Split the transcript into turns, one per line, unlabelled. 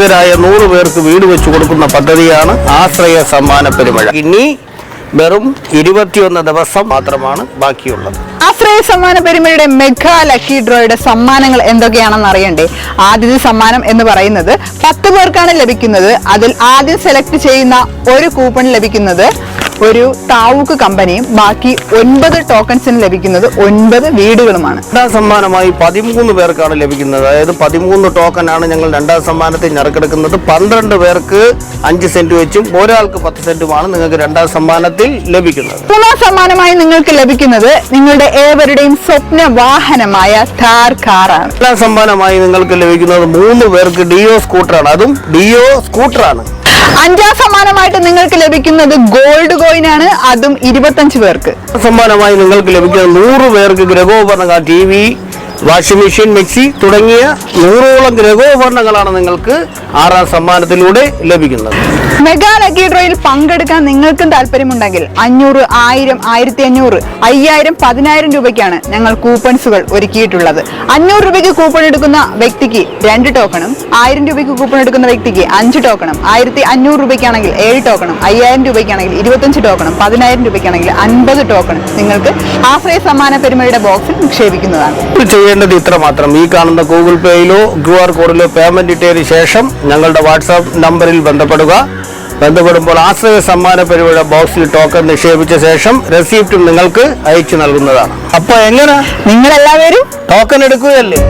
അർഹരായ 100 പേർക്ക് വീട് വെച്ചു കൊടുക്കുന്ന പദ്ധതിയാണ് ആശ്രയ സമ്മാന പെരുമഴ. ഇനി വെറും 21 ദിവസം മാത്രമാണ് ബാക്കിയുള്ളത്.
ആശ്രയ സമ്മാന പെരുമഴയുടെ മെഗാ ലക്കി ഡ്രോയുടെ സമ്മാനങ്ങൾ എന്തൊക്കെയാണെന്ന് അറിയണ്ടേ? ആദ്യത്തെ സമ്മാനം എന്ന് പറയുന്നത് 10 പേർക്കാണ് ലഭിക്കുന്നത്. അതിൽ ആദ്യം സെലക്ട് ചെയ്യുന്ന ഒരു കൂപ്പൺ ലഭിക്കുന്നത് ഒരു താവൂക്ക് കമ്പനിയും ബാക്കി 9 ടോക്കൺസിന് ലഭിക്കുന്നത് 9 വീടുകളുമാണ്.
രണ്ടാം സമ്മാനമായി 13 പേർക്കാണ് ലഭിക്കുന്നത്. അതായത് 13 ടോക്കനാണ് ഞങ്ങൾ രണ്ടാം സമ്മാനത്തിൽ നറുക്കെടുക്കുന്നത്. 12 പേർക്ക് 5 സെന്റ് വെച്ചും ഒരാൾക്ക് 10 സെന്റുമാണ് നിങ്ങൾക്ക് രണ്ടാം സമ്മാനത്തിൽ ലഭിക്കുന്നത്.
മൂന്നാം സമ്മാനമായി നിങ്ങൾക്ക് ലഭിക്കുന്നത് നിങ്ങളുടെ ഏവരുടെയും സ്വപ്ന വാഹനമായ ഥാർ കാറാണ്.
രണ്ടാം സമ്മാനമായി നിങ്ങൾക്ക് ലഭിക്കുന്നത് 3 പേർക്ക് ഡിയോ സ്കൂട്ടറാണ്. അതും ഡിയോ സ്കൂട്ടറാണ്.
അഞ്ചാം സമ്മാനമായിട്ട് നിങ്ങൾക്ക് ലഭിക്കുന്നത് ഗോൾഡ് കോയിൻ ആണ്. അതും 25 പേർക്ക്.
സമ്മാനമായി നിങ്ങൾക്ക് ലഭിക്കുന്നത് 100 പേർക്ക് ഗൃഹോപകരണങ്ങൾ, TV, വാഷിംഗ് മെഷീൻ, മിക്സി തുടങ്ങിയ 100ഓളം ഗൃഹോപകരണങ്ങളാണ് നിങ്ങൾക്ക് 6ാം സമ്മാനത്തിലൂടെ ലഭിക്കുന്നത്.
മെഗാ ലക്കി ഡ്രോയിൽ പങ്കെടുക്കാൻ നിങ്ങൾക്കും താല്പര്യമുണ്ടെങ്കിൽ 500, 1000, 1500, 5000, 10000 രൂപയ്ക്കാണ് ഞങ്ങൾ കൂപ്പൺസുകൾ ഒരുക്കിയിട്ടുള്ളത്. 500 രൂപയ്ക്ക് കൂപ്പൺ എടുക്കുന്ന വ്യക്തിക്ക് 2 ടോക്കണും, 1000 രൂപയ്ക്ക് കൂപ്പൺ എടുക്കുന്ന വ്യക്തിക്ക് 5 ടോക്കണും, 1500 രൂപയ്ക്കാണെങ്കിൽ 7 ടോക്കണും, 5000 രൂപയ്ക്കാണെങ്കിൽ 25 ടോക്കണും, 10000 രൂപയ്ക്കാണെങ്കിൽ 50 ടോക്കണും നിങ്ങൾക്ക് ആശ്രയ സമ്മാന പെരുമഴയുടെ ബോക്സിൽ നിക്ഷേപിക്കുന്നതാണ്.
ചെയ്യേണ്ടത് ഇത്ര മാത്രം. ഈ കാണുന്ന ഗൂഗിൾ പേയിലോ QR കോഡിലോ പേയ്മെന്റ് ഇട്ടതിന് ശേഷം ഞങ്ങളുടെ വാട്സാപ്പ് നമ്പറിൽ ബന്ധപ്പെടുമ്പോൾ ആശ്രയ സമ്മാന പെരുമഴ ബോക്സിൽ ടോക്കൺ നിക്ഷേപിച്ച ശേഷം റെസിപ്റ്റും നിങ്ങൾക്ക് അയച്ചു നൽകുന്നതാണ്. അപ്പൊ എങ്ങനെ
നിങ്ങൾ എല്ലാവരും
ടോക്കൺ എടുക്കുകയല്ലേ?